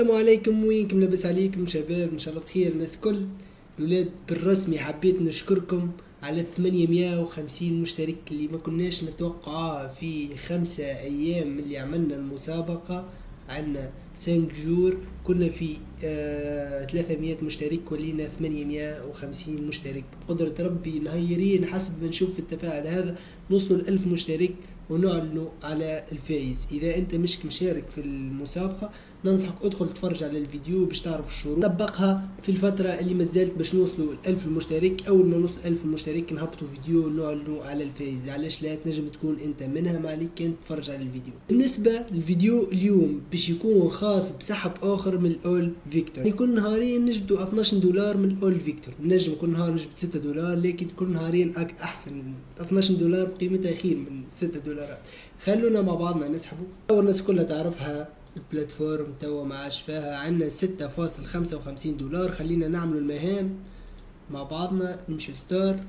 السلام عليكم، وينكم؟ لاباس عليكم شباب؟ ان شاء الله بخير الناس كل الولاد. بالرسمي حبيت نشكركم على 850 مشترك اللي ما كناش نتوقعها في 5 ايام من اللي عملنا المسابقة. عنا 5 جور كنا في 300 مشترك، ولينا 850 مشترك بقدرة ربي. نهيرين حسب ما نشوف التفاعل هذا نوصلوا 1000 مشترك ونعلنوا على الفائز. اذا انت مش مشارك في المسابقة ننصحك ادخل تتفرج على الفيديو باش تعرف الشروط طبقها في الفترة اللي مازالت باش نوصلوا الألف مشترك. أول ما نوصل 1000 مشترك نهبطوا فيديو نعلنوا على الفائز. علاش لا؟ تنجم تكون أنت منها، ما عليك كان تتفرج على الفيديو. بالنسبة للفيديو اليوم باش يكون خاص بسحب آخر من الأول فيكتور. يكون نهارين نجبدوا 12 دولار من الأول فيكتور. نجم كل نهار نجبد 6 دولار، لكن كل نهارين أحسن. 12 دولار قيمتها خير من 6 دولارات. خلونا مع بعضنا نسحبوا. أول الناس كلها تعرفها البلاتفورم توا ما عادش فيها. عندنا 6.55 دولار. خلينا نعملوا المهام مع بعضنا. نمشي ستار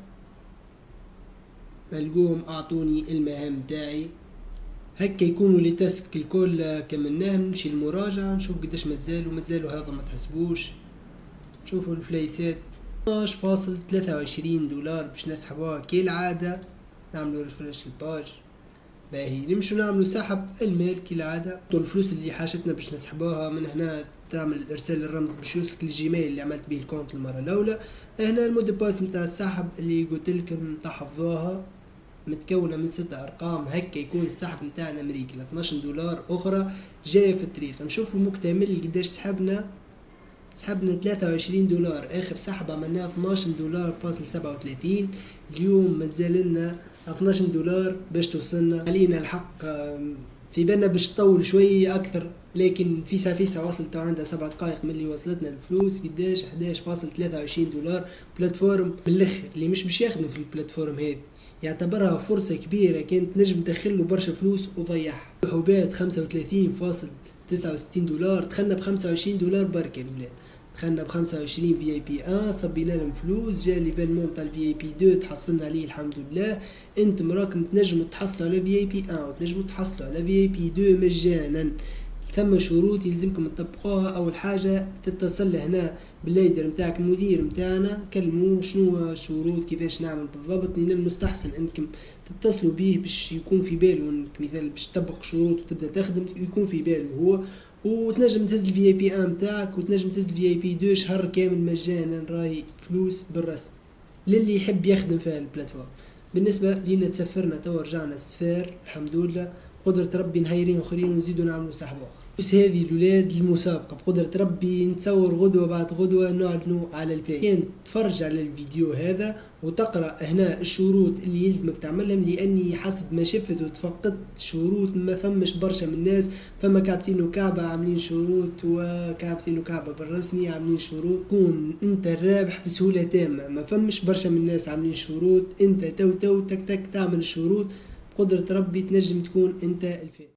نلقوهم اعطوني المهام تاعي هكا يكونوا لي تاسك الكل كملناهم. نمشي المراجعة نشوف قداش مازالوا هذا ما تحسبوش. نشوفوا الفليسات 12.23 دولار باش نسحبوها كالعادة. نعملوا ريفرش الباج. باهي نمشوا نعملوا سحب المال كالعادة. الفلوس اللي حاجتنا باش نسحبوها من هنا تعمل ارسال الرمز باش يوصلك للجيميل اللي عملت به الكونت المرة الاولى. هنا المود باس متاع السحب اللي قلت لكم تحفظوها، متكونة من 6 ارقام. هكا يكون السحب متاعنا مريقل. 12 دولار اخرى جاية في الطريق. نشوفوا المكتمل قداش سحبنا 23 دولار. اخر سحب عملناه 12 دولار فاصل 37. اليوم مازالنا 12 دولار باش توصلنا. علينا الحق في بالنا باش تطول شوية اكثر، لكن فيسا وصلت عندها 7 دقائق من اللي وصلتنا الفلوس. قداش 11.23 دولار. بلاتفورم من الاخر اللي مش باش يخدم في البلاتفورم هذه يعتبرها فرصة كبيرة، كانت نجم تدخله برشا فلوس وضيعها. حبات 35.69 دولار. دخلنا ب25 دولار بركة الولاد. دخلنا ب25 في اي بي صبينا لهم فلوس. جا ليفينمون تاع الفي اي بي 2 تحصلنا عليه الحمد لله. انتم راكم تنجموا تحصلوا على في اي بي وتنجموا تحصلوا على في اي بي 2 مجانا. ثم شروط يلزمكم تطبقوها. اول حاجه تتصل هنا بالليدر نتاعك المدير نتاعنا، كلموه شنو الشروط كيفاش نعمل بالضبط. من المستحسن انكم تتصلوا به باش يكون في باله انك مثال باش تطبق شروط وتبدا تخدم يكون في باله هو. وتنجم تهز الفي اي بي نتاعك وتنجم تهز الفي اي بي 2 شهر كامل مجانا. راي فلوس بالرسم للي يحب يخدم في البلاتفورم. بالنسبه لينا تسفرنا توا رجعنا السفار الحمد لله. قدرة ربي نهايرين اخرين ونزيدوا نعملوا سحب اخر. بس هذه الولاد المسابقة بقدرة ربي نتصور غدوة بعد غدوة نعلنوا على الفائز. كان تفرج على الفيديو هذا وتقرأ هنا الشروط اللي يلزمك تعملهم، لأني حسب ما شفت وتفقدت شروط ما فمش برشا من الناس. فما كابتن وكعبة عاملين شروط وكابتن وكعبة بالرسمي عاملين شروط. كون انت الرابح بسهولة تامة. ما فمش برشا من الناس عاملين شروط. انت تو تك تك تعمل الشروط بقدرة ربي تنجم تكون انت الفائز.